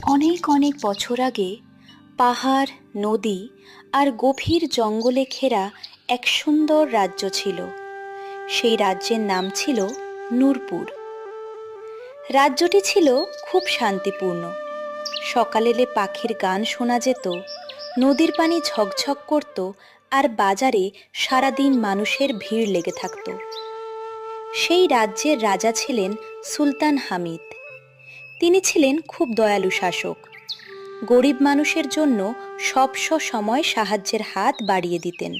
অনেক অনেক বছর আগে পাহাড়, নদী আর গভীর জঙ্গলে ঘেরা এক সুন্দর রাজ্য ছিল। সেই রাজ্যের নাম ছিল নূরপুর। রাজ্যটি ছিল খুব শান্তিপূর্ণ। সকাল এলে পাখির গান শোনা যেত, নদীর পানি ঝকঝক করত, আর বাজারে সারাদিন মানুষের ভিড় লেগে থাকত। সেই রাজ্যের রাজা ছিলেন সুলতান হামিদ। তিনি ছিলেন খুব দয়ালু শাসক। গরিব মানুষের জন্য সব সময় সাহায্যের হাত বাড়িয়ে দিতেন।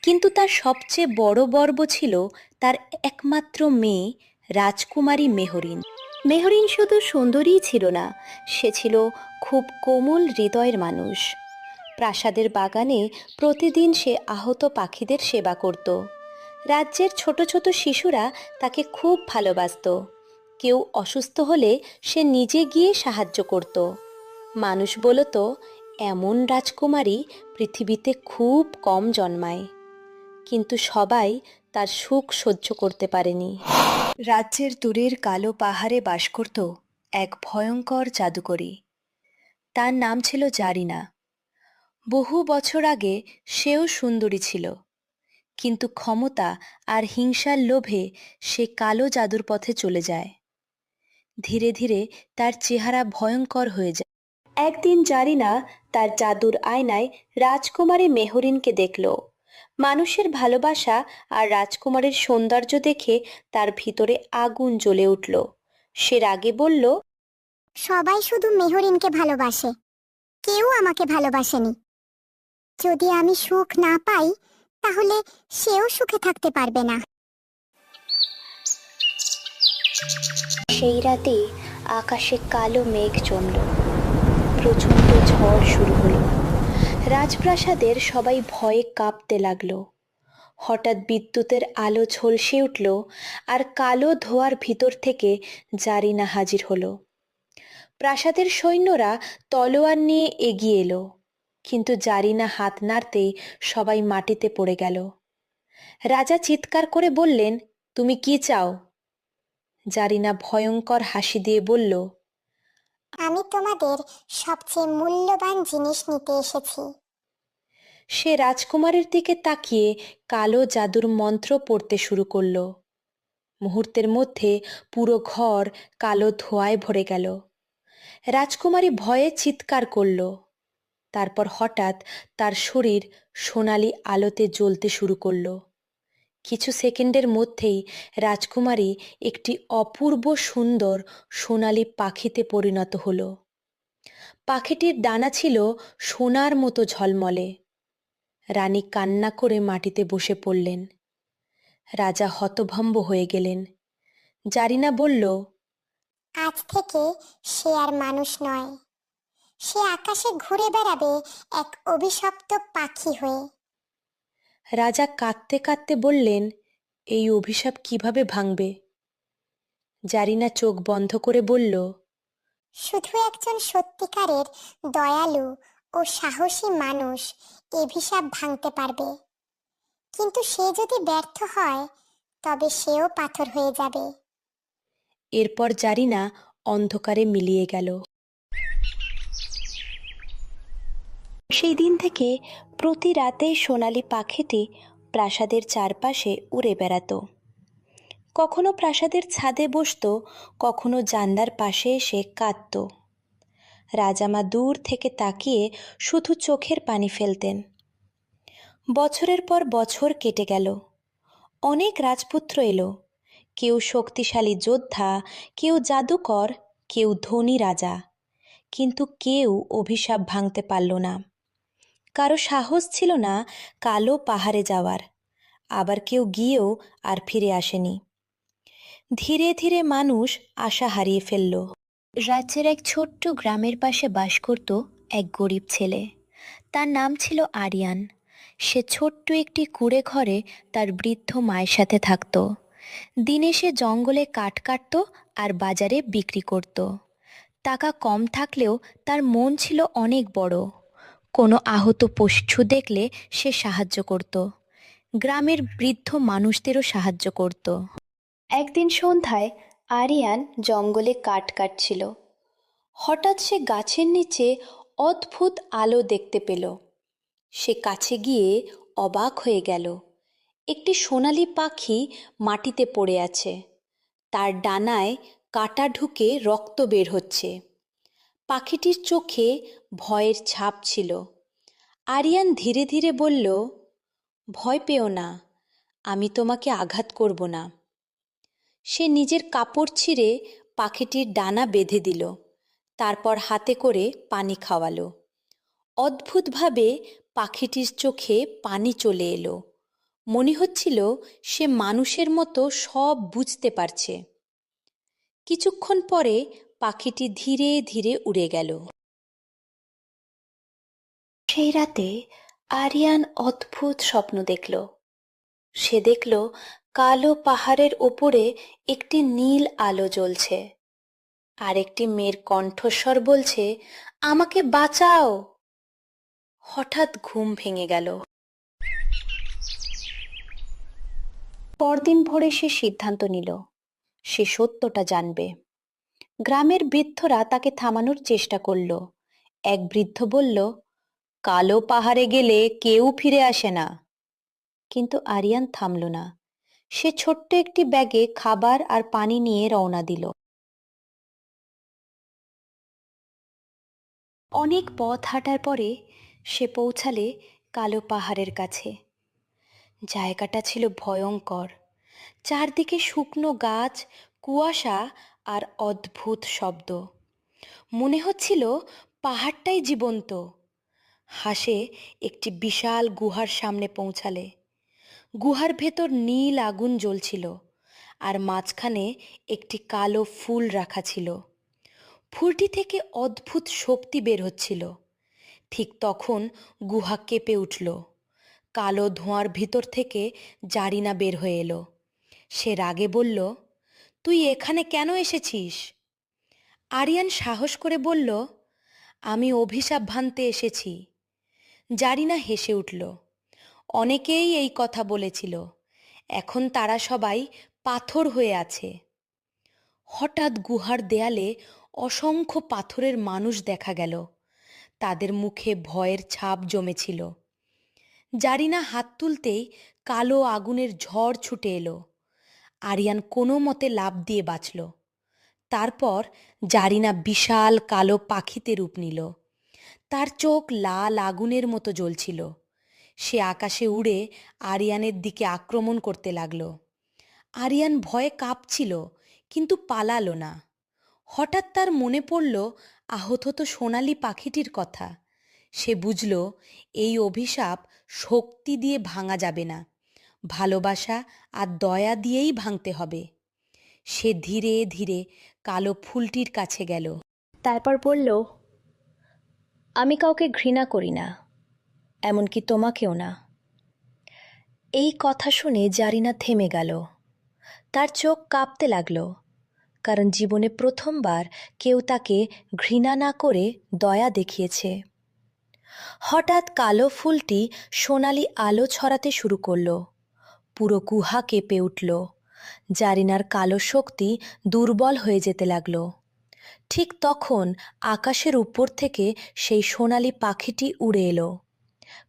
কিন্তু তার সবচেয়ে বড় গর্ব ছিল তার একমাত্র মেয়ে রাজকুমারী মেহরিন। মেহরিন শুধু সুন্দরীই ছিল না, সে ছিল খুব কোমল হৃদয়ের মানুষ। প্রাসাদের বাগানে প্রতিদিন সে আহত পাখিদের সেবা করত। রাজ্যের ছোট ছোট শিশুরা তাকে খুব ভালোবাসত। কেউ অসুস্থ হলে সে নিজে গিয়ে সাহায্য করত। মানুষ বলতো, এমন রাজকুমারী পৃথিবীতে খুব কম জন্মায়। কিন্তু সবাই তার সুখ সহ্য করতে পারেনি। রাজ্যের দূরের কালো পাহাড়ে বাস করত এক ভয়ঙ্কর জাদুকরী। তার নাম ছিল জারিনা। বহু বছর আগে সেও সুন্দরী ছিল, কিন্তু ক্ষমতা আর হিংসার লোভে সে কালো জাদুর পথে চলে যায়। ধীরে ধীরে তার চেহারা ভয়ঙ্কর হয়ে যায়। একদিন জারিনা তার জাদুর আয়নায় রাজকুমারী মেহরিনকে দেখল। মানুষের ভালোবাসা আর রাজকুমারীর সৌন্দর্য দেখে তার ভিতরে আগুন জ্বলে উঠল। সে রাগে বলল, সবাই শুধু মেহরিনকে ভালোবাসে, কেউ আমাকে ভালোবাসেনি। যদি আমি সুখ না পাই, তাহলে সেও সুখে থাকতে পারবে না। সেই রাতে আকাশে কালো মেঘ জমল, প্রচণ্ড ঝড় শুরু হলো। রাজপ্রাসাদের সবাই ভয়ে কাঁপতে লাগলো। হঠাৎ বিদ্যুতের আলো ঝলসে উঠল, আর কালো ধোঁয়ার ভিতর থেকে জারিনা হাজির হলো। প্রাসাদের সৈন্যরা তলোয়ার নিয়ে এগিয়ে এলো, কিন্তু জারিনা হাত নাড়তেই সবাই মাটিতে পড়ে গেল। রাজা চিৎকার করে বললেন, তুমি কি চাও? জারিনা ভয়ঙ্কর হাসি দিয়ে বলল, আমি তোমাদের সবচেয়ে মূল্যবান জিনিস নিতে এসেছি। সে রাজকুমারীর দিকে তাকিয়ে কালো জাদুর মন্ত্র পড়তে শুরু করল। মুহূর্তের মধ্যে পুরো ঘর কালো ধোঁয়ায় ভরে গেল। রাজকুমারী ভয়ে চিৎকার করল। তারপর হঠাৎ তার শরীর সোনালি আলোতে জ্বলতে শুরু করল। কিছু সেকেন্ডের মধ্যেই রাজকুমারী একটি অপূর্ব সুন্দর সোনালি পাখিতে পরিণত হল। পাখিটির ডানা ছিল সোনার মতো ঝলমলে। রানী কান্না করে মাটিতে বসে পড়লেন। রাজা হতভম্ব হয়ে গেলেন। জারিনা বলল, আজ থেকে সে আর মানুষ নয়, সে আকাশে ঘুরে বেড়াবে এক অভিশপ্ত পাখি হয়ে। রাজা কাঁদতে কাঁদতে বললেন, এই অভিশাপ কিভাবে ভাঙবে? জারিনা চোখ বন্ধ করে বলল, শুধু একজন সত্যিকারের দয়ালু ও সাহসী মানুষ অভিশাপ ভাঙতে পারবে। কিন্তু সে যদি ব্যর্থ হয়, তবে সেও পাথর হয়ে যাবে। এরপর জারিনা অন্ধকারে মিলিয়ে গেল। সেই দিন থেকে প্রতি রাতে সোনালি পাখিটি প্রাসাদের চারপাশে উড়ে বেড়াতো। কখনো প্রাসাদের ছাদে বসতো, কখনো জানলার পাশে এসে কাঁদতো। রাজামা দূর থেকে তাকিয়ে শুধু চোখের পানি ফেলতেন। বছরের পর বছর কেটে গেল। অনেক রাজপুত্র এলো, কেউ শক্তিশালী যোদ্ধা, কেউ জাদুকর, কেউ ধনী রাজা। কিন্তু কেউ অভিশাপ ভাঙতে পারল না। কারো সাহস ছিল না কালো পাহাড়ে যাওয়ার, আবার কেউ গিয়েও আর ফিরে আসেনি। ধীরে ধীরে মানুষ আশা হারিয়ে ফেলল। রাজ্যের এক ছোট্ট গ্রামের পাশে বাস করত এক গরিব ছেলে। তার নাম ছিল আরিয়ান। সে ছোট্ট একটি কুঁড়ে ঘরে তার বৃদ্ধ মায়ের সাথে থাকত। দিনে সে জঙ্গলে কাঠ কাটত আর বাজারে বিক্রি করত। টাকা কম থাকলেও তার মন ছিল অনেক বড়। কোনো আহত পশু দেখলে সে সাহায্য করত। গ্রামের বৃদ্ধ মানুষদেরও সাহায্য করত। একদিন সন্ধ্যায় আরিয়ান জঙ্গলে কাঠ কাটছিল। হঠাৎ সে গাছের নিচে অদ্ভুত আলো দেখতে পেল। সে কাছে গিয়ে অবাক হয়ে গেল। একটি সোনালি পাখি মাটিতে পড়ে আছে। তার ডানায় কাঁটা ঢুকে রক্ত বের হচ্ছে। পাখিটির চোখে ভয়ের ছাপ ছিল। আরিয়ান ধীরে ধীরে বলল, ভয় পেও না, আমি তোমাকে আঘাত করব না। সে নিজের কাপড় ছিঁড়ে পাখিটির ডানা বেঁধে দিল, তারপর হাতে করে পানি খাওয়ালো। অদ্ভুতভাবে পাখিটির চোখে পানি চলে এলো। মনে হচ্ছিল সে মানুষের মতো সব বুঝতে পারছে। কিছুক্ষণ পরে পাখিটি ধীরে ধীরে উড়ে গেল। সেই রাতে আরিয়ান অদ্ভুত স্বপ্ন দেখল। সে দেখল কালো পাহাড়ের ওপরে একটি নীল আলো জ্বলছে, আর একটি মেয়ের কণ্ঠস্বর বলছে, আমাকে বাঁচাও। হঠাৎ ঘুম ভেঙে গেল। পরদিন ভোরে সে সিদ্ধান্ত নিল, সে সত্যটা জানবে। গ্রামের বৃদ্ধরা তাকে থামানোর চেষ্টা করল। এক বৃদ্ধ বলল, কালো পাহাড়ে গেলে কেউ ফিরে আসে না। কিন্তু আরিয়ান থামল না। সে ছোট্ট একটি ব্যাগে খাবার আর পানি নিয়ে রওনা দিল। অনেক পথ হাঁটার পরে সে পৌঁছালে কালো পাহাড়ের কাছে। জায়গাটা ছিল ভয়ঙ্কর। চারদিকে শুকনো গাছ, কুয়াশা আর অদ্ভুত শব্দ। মনে হচ্ছিল পাহাড়টাই জীবন্ত। হাসে একটি বিশাল গুহার সামনে পৌঁছালে। গুহার ভেতর নীল আগুন জ্বলছিল, আর মাঝখানে একটি কালো ফুল রাখা ছিল। ফুলটি থেকে অদ্ভুত শক্তি বের হচ্ছিল। ঠিক তখন গুহা কেঁপে উঠল। কালো ধোঁয়ার ভিতর থেকে জারিনা বের হয়ে এলো। সে রাগে বলল, তুই এখানে কেন এসেছিস? আরিয়ান সাহস করে বলল, আমি অভিশাপ ভাঙতে এসেছি। জারিনা হেসে উঠল। অনেকেই এই কথা বলেছিল, এখন তারা সবাই পাথর হয়ে আছে। হঠাৎ গুহার দেয়ালে অসংখ্য পাথরের মানুষ দেখা গেল। তাদের মুখে ভয়ের ছাপ জমেছিল। জারিনা হাত তুলতেই কালো আগুনের ঝড় ছুটে এলো। আরিয়ান কোনো মতে লাফ দিয়ে বাঁচল। তারপর জারিনা বিশাল কালো পাখিতে রূপ নিল। তার চোখ লাল আগুনের মতো জ্বলছিল। সে আকাশে উড়ে আরিয়ানের দিকে আক্রমণ করতে লাগল। আরিয়ান ভয়ে কাঁপছিল, কিন্তু পালালো না। হঠাৎ তার মনে পড়ল আহত তো সোনালি পাখিটির কথা। সে বুঝল এই অভিশাপ শক্তি দিয়ে ভাঙা যাবে না, ভালোবাসা আর দয়া দিয়েই ভাঙতে হবে। সে ধীরে ধীরে কালো ফুলটির কাছে গেল। তারপর বলল, আমি কাউকে ঘৃণা করি না, এমনকি তোমাকেও না। এই কথা শুনে জারিনা থেমে গেল। তার চোখ কাঁপতে লাগল, কারণ জীবনে প্রথমবার কেউ তাকে ঘৃণা না করে দয়া দেখিয়েছে। হঠাৎ কালো ফুলটি সোনালি আলো ছড়াতে শুরু করল। পুরো গুহা কেঁপে উঠল। জারিনার কালো শক্তি দুর্বল হয়ে যেতে লাগল। ঠিক তখন আকাশের উপর থেকে সেই সোনালি পাখিটি উড়ে এলো।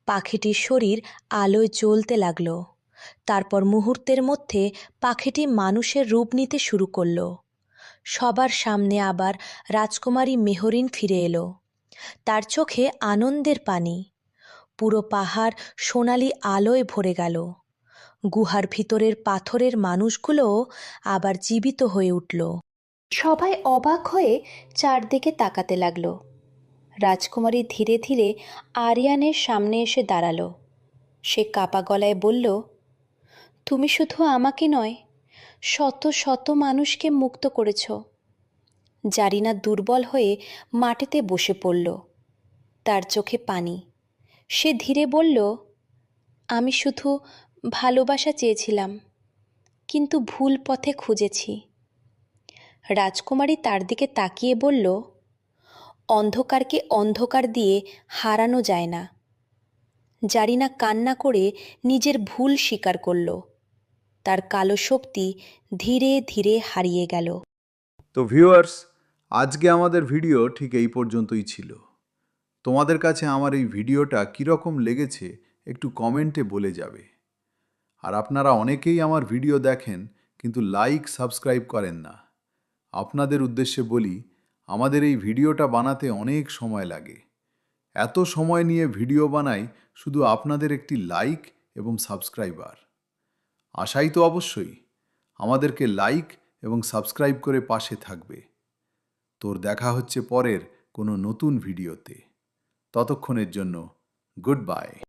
পাখিটির শরীর আলোয় জ্বলতে লাগল। তারপর মুহূর্তের মধ্যে পাখিটি মানুষের রূপ নিতে শুরু করল। সবার সামনে আবার রাজকুমারী মেহরিন ফিরে এলো। তার চোখে আনন্দের পানি। পুরো পাহাড় সোনালি আলোয় ভরে গেল। গুহার ভিতরের পাথরের মানুষগুলোও আবার জীবিত হয়ে উঠল। সবাই অবাক হয়ে চারদিকে তাকাতে লাগলো। রাজকুমারী ধীরে ধীরে আরিয়ানের সামনে এসে দাঁড়ালো। সে কাপা গলায় বলল, তুমি শুধু আমাকে নয়, শত শত মানুষকে মুক্ত করেছ। জারিনা দুর্বল হয়ে মাটিতে বসে পড়ল। তার চোখে পানি। সে ধীরে বলল, আমি শুধু ভালোবাসা চেয়েছিলাম, কিন্তু ভুল পথে খুঁজেছি। রাজকুমারী তার দিকে তাকিয়ে বলল, অন্ধকারকে অন্ধকার দিয়ে হারানো যায় না। জারিনা কান্না করে নিজের ভুল স্বীকার করল। তার কালো শক্তি ধীরে ধীরে হারিয়ে গেল। তো ভিউয়ার্স, আজকে আমাদের ভিডিও ঠিক এই পর্যন্তই ছিল। তোমাদের কাছে আমার এই ভিডিওটা কীরকম লেগেছে একটু কমেন্টে বলে যাবে। আর আপনারা অনেকেই আমার ভিডিও দেখেন কিন্তু লাইক সাবস্ক্রাইব করেন না। আপনাদের উদ্দেশ্যে বলি, আমাদের এই ভিডিওটা বানাতে অনেক সময় লাগে। এত সময় নিয়ে ভিডিও বানাই শুধু আপনাদের একটি লাইক এবং সাবস্ক্রাইবার। আশাই তো অবশ্যই আমাদেরকে লাইক এবং সাবস্ক্রাইব করে পাশে থাকবে। তোর দেখা হচ্ছে পরের কোনো নতুন ভিডিওতে। ততক্ষণের জন্য গুড বাই।